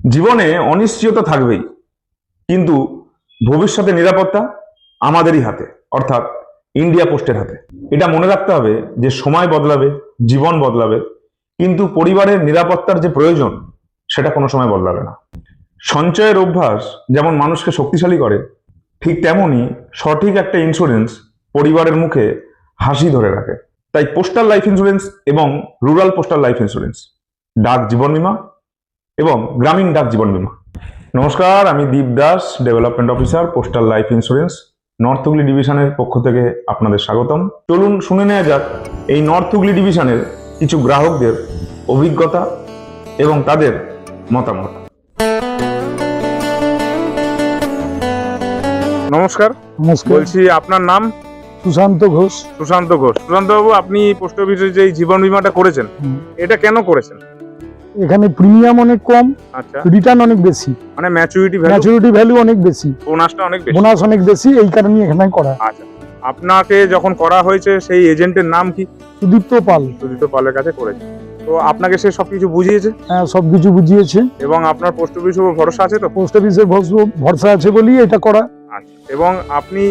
জীবনে অনিশ্চয়তা থাকবেই, কিন্তু ভবিষ্যতে নিরাপত্তা আমাদেরই হাতে, অর্থাৎ ইন্ডিয়া পোস্টের হাতে। এটা মনে রাখতে হবে যে সময় বদলাবে, জীবন বদলাবে, কিন্তু পরিবারের নিরাপত্তার যে প্রয়োজন সেটা কোনো সময় বদলাবে না। সঞ্চয়ের অভ্যাস যেমন মানুষকে শক্তিশালী করে, ঠিক তেমনি সঠিক একটা ইন্স্যুরেন্স পরিবারের মুখে হাসি ধরে রাখে। তাই পোস্টাল লাইফ ইন্স্যুরেন্স এবং রুরাল পোস্টাল লাইফ ইন্স্যুরেন্স, ডাক জীবন বীমা এবং গ্রামীণ ডাক জীবন বীমা। নমস্কার, আমি Deep Das, development officer, postal life insurance, north Hooghly ডিভিশনের পক্ষ থেকে আপনাদের স্বাগতম। চলুন শুনে নেওয়া যাক এই নর্থ হুগলি ডিভিশনের কিছু গ্রাহকদের অভিজ্ঞতা এবং তাদের মতামত। নমস্কার। বলছি আপনার নাম? সুশান্ত ঘোষ। সুশান্ত ঘোষ। সুশান্ত বাবু, আপনি পোস্ট অফিসে যে জীবন বীমাটা করেছেন, এটা কেন করেছেন? এখানে প্রিমিয়াম অনেক কম, আচ্ছা, রিটার্ন অনেক বেশি, মানে ম্যাচুরিটি ভ্যালু অনেক বেশি, বোনাসটা অনেক বেশি। বোনাস অনেক বেশি, এই কারণে এখানে করা। আচ্ছা, আপনাকে যখন করা হয়েছে সেই এজেন্টের নাম কি? সুদীপ্ত পাল। সুদীপ্ত পালের কাছে করেছে, তো আপনাকে সে সবকিছু বুঝিয়েছে? হ্যাঁ, সবকিছু বুঝিয়েছে। এবং আপনার পোস্ট অফিসের উপর ভরসা আছে তো? পোস্ট অফিসের ভরসা আছে বলেই এটা করা। আচ্ছা, এবং আপনি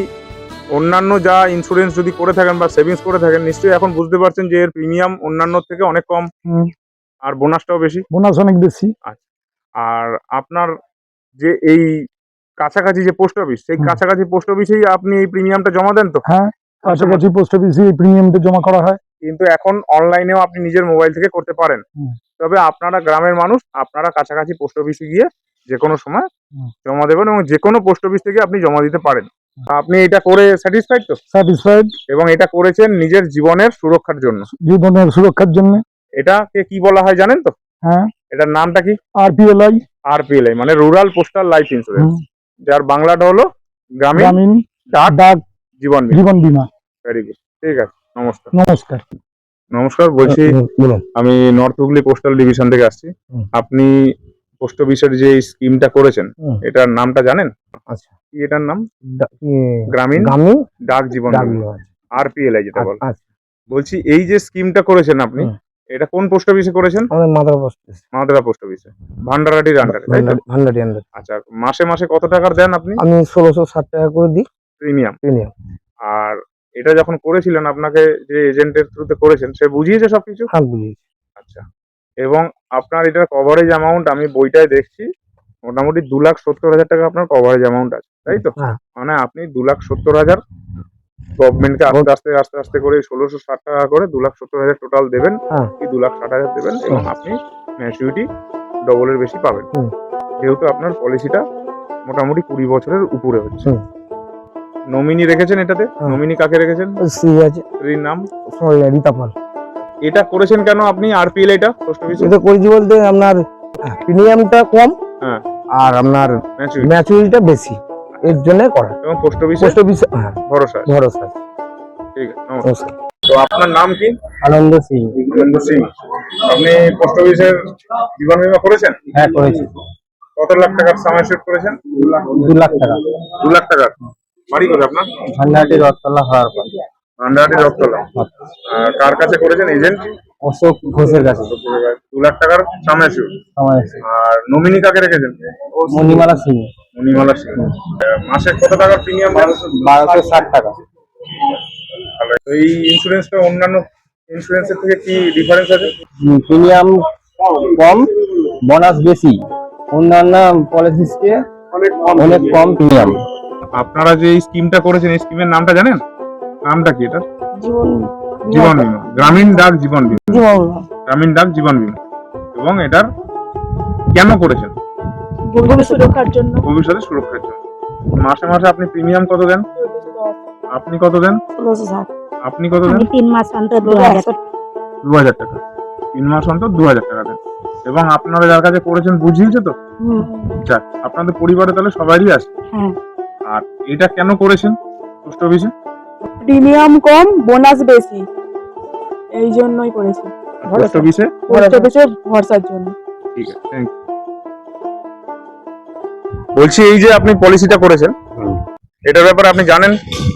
অন্যান্য যা ইন্স্যুরেন্স যদি করে থাকেন বা সেভিংস করে থাকেন, নিশ্চয়ই এখন বুঝতে পারছেন যে এর প্রিমিয়াম অন্যান্য থেকে অনেক কম, আর বোনাসটাও বেশি। বোনাস অনেক বেশি। আচ্ছা, আর আপনার যে এই কাছাকাছি যে পোস্ট অফিস, সেই কাছাকাছি পোস্ট অফিসেই আপনি এই প্রিমিয়ামটা জমা দেন তো? হ্যাঁ, কাছাকাছি পোস্ট অফিসে এই প্রিমিয়ামটা জমা করা হয়। কিন্তু এখন অনলাইনেও আপনি নিজের মোবাইল থেকে করতে পারেন। তবে আপনারা গ্রামের মানুষ, আপনারা কাছাকাছি পোস্ট অফিসে গিয়ে যে কোনো সময় জমা দেবেন এবং যে কোনো পোস্ট অফিস থেকে আপনি জমা দিতে পারেন। আপনি এটা করে স্যাটিসফাইড তো? স্যাটিসফাইড। এবং এটা করেছেন নিজের জীবনের সুরক্ষার জন্য। জীবনের সুরক্ষার জন্য। এটাকে কি বলা হয় জানেন তো? হ্যাঁ। এটার নামটা কি? আরপিএলআই। আরপিএলআই মানে রুরাল পোস্টাল লাইফ ইন্স্যুরেন্স, যার বাংলাটা হলো গ্রামীণ ডাক জীবন বীমা। ভেরি গুড, ঠিক আছে। নমস্কার। নমস্কার। নমস্কার, বলছি আমি নর্থ হুগলি পোস্টাল ডিভিশন থেকে আসছি। আপনি পোস্ট অফিসের যে স্কিমটা করেছেন, এটার নামটা জানেন? আচ্ছা, কি এটার নাম? গ্রামীণ ডাক জীবন বীমা, আরপিএলআই যেটা বলে। বলছি এই যে স্কিমটা করেছেন আপনি, এটা কোন পোস্ট অফিসে করেছেন? মাদ্রা পোস্ট অফিসে, ভান্ডারাটির আন্ডারে, তাই তো? ভান্ডারি আন্ডার। আচ্ছা, মাসে মাসে কত টাকার দেন আপনি? আমি 1660 টাকা করে দিই প্রিমিয়াম। আর এটা যখন করেছিলেন, আপনাকে যে এজেন্টের থ্রুতে করেছেন, সে বুঝিয়েছে সবকিছু? হ্যাঁ, বুঝিয়েছে। আচ্ছা, এবং আপনার এটার কভারেজ অ্যামাউন্ট আমি বইটায় দেখছি মোটামুটি 2,70,000 টাকা আপনার কভারেজ অ্যামাউন্ট আছে, তাই তো? মানে আপনি 2,70,000 গভর্নমেন্টকে আস্তে আস্তে করে 1660 টাকা করে 2,70,000 টোটাল দেবেন, কি 2,60,000 দেবেন, এবং আপনি ম্যাচুরিটি ডবলের বেশি পাবেন, যেহেতু আপনার পলিসিটা মোটামুটি 20 বছরের উপরে হচ্ছে। নমিনি রেখেছেন এটাতে? নমিনি কাকে রেখেছেন? স্ত্রীর নাম রীতা পাল। এটা করেছেন কেন আপনি আরপিএলআইটা পোস্ট অফিসে? এটা করেছি বলতে আপনার প্রিমিয়ামটা কম, হ্যাঁ, আর আপনার ম্যাচুরিটিটা বেশি, এর জন্য করা। এবং পোস্ট অফিসে ভরসা। ঠিক আছে, নমস্কার। তো আপনার নাম কি? আনন্দ সিং। আনন্দ সিং। আপনি পোস্ট অফিসের জীবন বীমা করেছেন? হ্যাঁ, করেছি। কত লাখ টাকার সাম অ্যাসিওর করেছেন? 2 লাখ টাকা। 2 লাখ টাকা। বাড়ি কোথায় আপনার? ভান্ডারটি রথতলা হওয়ার পর। ভান্ডারাটি রথতলা। কার কাছে করেছেন? এজেন্ট অশোক ঘোষের কাছে। 2 লাখ টাকার সাম অ্যাসিওর। আর নমিনি কাকে রেখেছেন? মণিমালা সিং। মণিমালা সিং। মাসে কত টাকার প্রিমিয়াম দেন? 1260 টাকা। এই ইন্স্যুরেন্সটা অন্যান্য ইন্স্যুরেন্সের থেকে কি ডিফারেন্স আছে? প্রিমিয়াম কম, বোনাস বেশি, অন্যান্য পলিসিস থেকে অনেক কম প্রিমিয়াম। আপনারা যে এই স্কিমটা করেছেন, এই স্কিমের নামটা জানেন? নামটা কি এটা? জীবন বীমা, গ্রামীণ ডাক জীবন বীমা, গ্রামীণ ডাক জীবন বীমা। এবং এটার কেন করেছেন? সুরক্ষার জন্য, ভবিষ্যতে সুরক্ষার জন্য। মাসে মাসে আপনি প্রিমিয়াম কত দেন? আপনি কত দেন? 1660। আপনি কত দেন? 3 মাস অন্তর 2000 টাকা। 3 মাস অন্তর 2000 টাকা দেন। এবং আপনারা যার কাছে করেছেন বুঝিয়েছে তো? যাক, আপনাদের পরিবারে তাহলে সবারই আছে। আর এটা কেন করেছেন পোস্ট অফিসে? প্রিমিয়াম কম, বোনাস বেশি, এই জন্যই করেছি। পোস্ট অফিসে ভরসার জন্য। ঠিক আছে, থ্যাংক ইউ। বলছি এই যে আপনি পলিসিটা করেছেন, এটার ব্যাপারে আপনি জানেন?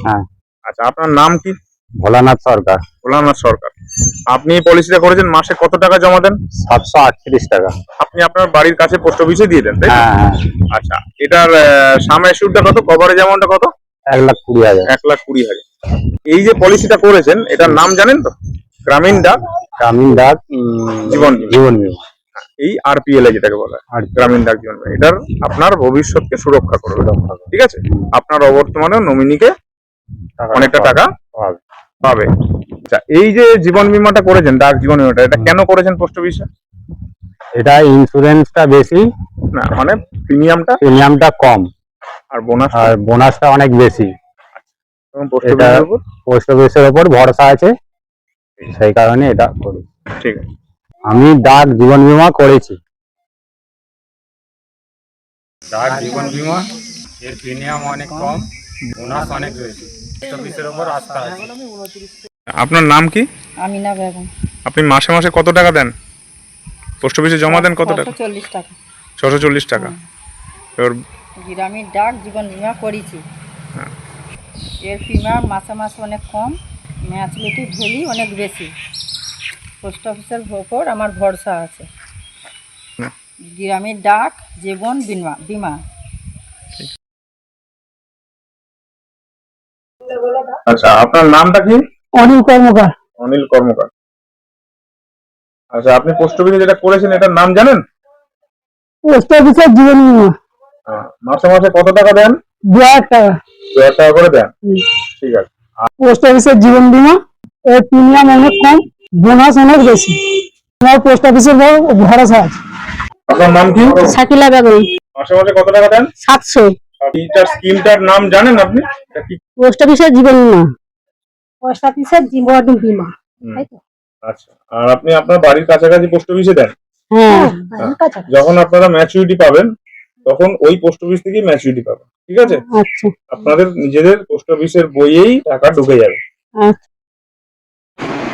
হ্যাঁ। আচ্ছা, আপনার নাম কি? ভোলানাথ সরকার। ভোলানাথ সরকার। আপনি পলিসিটা করেছেন, মাসে কত টাকা জমা দেন? 738 টাকা। আপনি আপনার বাড়ির কাছে পোস্ট অফিসে দিয়ে দেন, তাই তো? হ্যাঁ হ্যাঁ, আচ্ছা, এটার সাম অ্যাসিউরটা কত, কভারেজ অ্যামাউন্টটা কত? 1,20,000। 1,20,000। এই যে পলিসিটা করেছেন এটার নাম জানেন তো? গ্রামীণ ডাক গ্রামীণ ডাক জীবন জীবন বীমা। এই আরপিএলআই যেটাকে বলা হয়, RPLI গ্রামীণ ডাক জীবন বীমা। এটার আপনার ভবিষ্যৎকে সুরক্ষা করবে, ঠিক আছে? আপনার অবর্তমানে নমিনিকে অনেকটা টাকা পাবে। পাবে। আচ্ছা, এই যে জীবন বীমাটা করেছেন, ডাক জীবন বীমাটা, এটা কেন করেছেন পোস্ট অফিসে? এটা ইন্স্যুরেন্সটা বেশি, না মানে প্রিমিয়ামটা প্রিমিয়ামটা কম, আর বোনাস আর বোনাসটা অনেক বেশি। পোস্ট এটা অফিসের উপর। পোস্ট অফিসের উপর ভরসা আছে, সেই কারণে এটা করি। ঠিক আছে। আমি ডাক জীবন বীমা করেছি। ডাক জীবন বীমা এর প্রিমিয়াম অনেক কম, বোনাস অনেক বেশি, পোস্ট অফিসের উপর আস্থা আছে। আপনার নাম কি? আমিনা বেগম। আপনি মাসে মাসে কত টাকা দেন পোস্ট অফিসে জমা দেন? কত টাকা? 640 টাকা। 640 টাকা। এবার গ্রামীণ ডাক জীবন বীমা করেছি। এর প্রিমিয়াম মাসে মাসে অনেক কম, ম্যাচুরিটি ভ্যালু অনেক বেশি। পোস্ট অফিসের উপর আমার ভরসা আছে। গ্রামীণ ডাক জীবন বীমা। আচ্ছা, আপনার নামটা কি? অনিল কর্মকার। অনিল কর্মকার। আচ্ছা, আপনি পোস্ট অফিসে যেটা করেছেন এটার নাম জানেন? পোস্ট অফিসের জীবন বীমা। মাসে মাসে কত টাকা দেন? 2,000 টাকা। 2,000 টাকা করে দেন, ঠিক আছে। পোস্ট অফিসের জীবন বীমা, এর প্রিমিয়াম অনেক কম, বোনাস অনেক বেশি। আমার পোস্ট অফিসের ভরসা আছে। আপনার নাম কি? শাকিলা বেগম। মাসে মাসে কত টাকা দেন? 700। এইটার স্কিমটার নাম জানেন আপনি? এটা কি? পোস্ট অফিসের জীবন বীমা। পোস্ট অফিসের জীবন বীমা। আচ্ছা, আর আপনি আপনার বাড়ির কাছাকাছি পোস্ট অফিসে দেন? হ্যাঁ। যখন আপনারা ম্যাচুরিটি পাবেন তখন ওই পোস্ট অফিস থেকেই ম্যাচুরিটি পাবেন, ঠিক আছে? আচ্ছা আপনাদের নিজেদের পোস্ট অফিসের বইয়েই টাকা ঢুকে যাবে। আচ্ছা।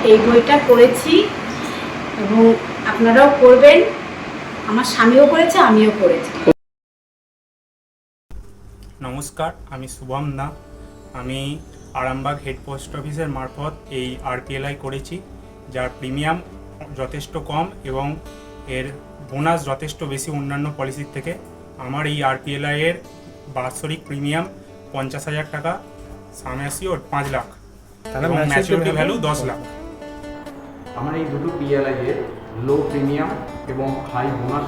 এই বইটা করেছি এবং আপনারাও করবেন। আমার স্বামীও করেছে, আমিও করেছি। নমস্কার, আমি শুভম দা। আমি আরামবাগ হেড পোস্ট অফিসের মারফত এই আরপিএলআই করেছি, যার প্রিমিয়াম যথেষ্ট কম এবং এর বোনাস যথেষ্ট বেশি অন্যান্য পলিসির থেকে। আমার এই আরপিএলআই এর বাৎসরিক প্রিমিয়াম 50,000 টাকা, সাম অ্যাসিওর 5 লাখ এবং ম্যাচুরিটি ভ্যালু 10 লাখ। আমার এই দুটো পিএলআই এর লো প্রিমিয়াম এবং হাই বোনাস,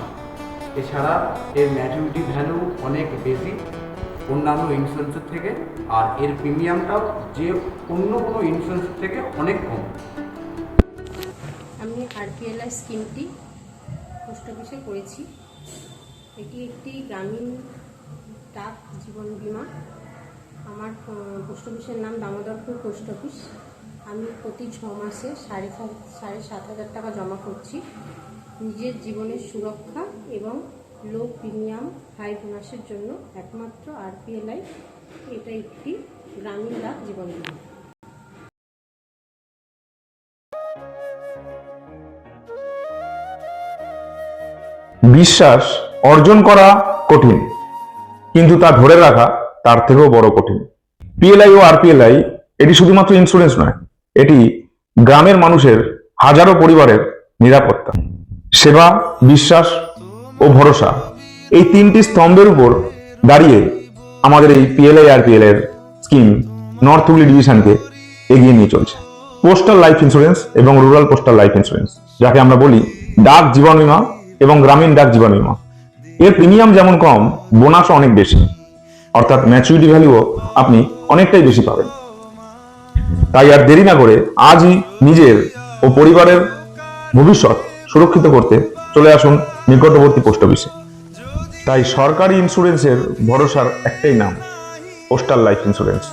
এছাড়া এর ম্যাচুরিটি ভ্যালু অনেক বেশি অন্যান্য ইন্স্যুরেন্সের থেকে, আর এর প্রিমিয়ামটাও যে অন্য কোনো ইন্স্যুরেন্সের থেকে অনেক কম। আমি আরপিএলআই স্কিমটি পোস্ট অফিসে করেছি। এটি একটি গ্রামীণ ডাক জীবন বীমা। আমার পোস্ট অফিসের নাম দামোদরপুর পোস্ট অফিস। আমি প্রতি 6 মাসে 7,500 টাকা জমা করছি নিজের জীবনের সুরক্ষা এবং লো প্রিমিয়াম হাই বোনাসের জন্য। একমাত্র আরপিএলআই এটা একটি গ্রামীণ ডাক জীবন বীমা। বিশ্বাস অর্জন করা কঠিন, কিন্তু তা ধরে রাখা তার থেকেও বড় কঠিন। পিএলআই ও আরপিএলআই এটি শুধুমাত্র ইন্স্যুরেন্স নয়, এটি গ্রামের মানুষের হাজারো পরিবারের নিরাপত্তা, সেবা, বিশ্বাস ও ভরসা। এই 3টি স্তম্ভের উপর দাঁড়িয়ে আমাদের এই পিএলআই আরপিএল এর স্কিম নর্থ হুগলি ডিভিশনকে এগিয়ে নিয়ে চলছে। পোস্টাল লাইফ ইন্স্যুরেন্স এবং রুরাল পোস্টাল লাইফ ইন্স্যুরেন্স, যাকে আমরা বলি ডাক জীবন বীমা এবং গ্রামীণ ডাক জীবন বীমা, এর প্রিমিয়াম যেমন কম, বোনাসও অনেক বেশি, অর্থাৎ ম্যাচুরিটি ভ্যালুও আপনি অনেকটাই বেশি পাবেন। তাই আর দেরি না করে আজই নিজের ও পরিবারের ভবিষ্যৎ সুরক্ষিত করতে চলে আসুন নিকটবর্তী পোস্ট অফিসে। তাই সরকারি ইন্স্যুরেন্সের ভরসার একটাই নাম, পোস্টাল লাইফ ইন্স্যুরেন্স।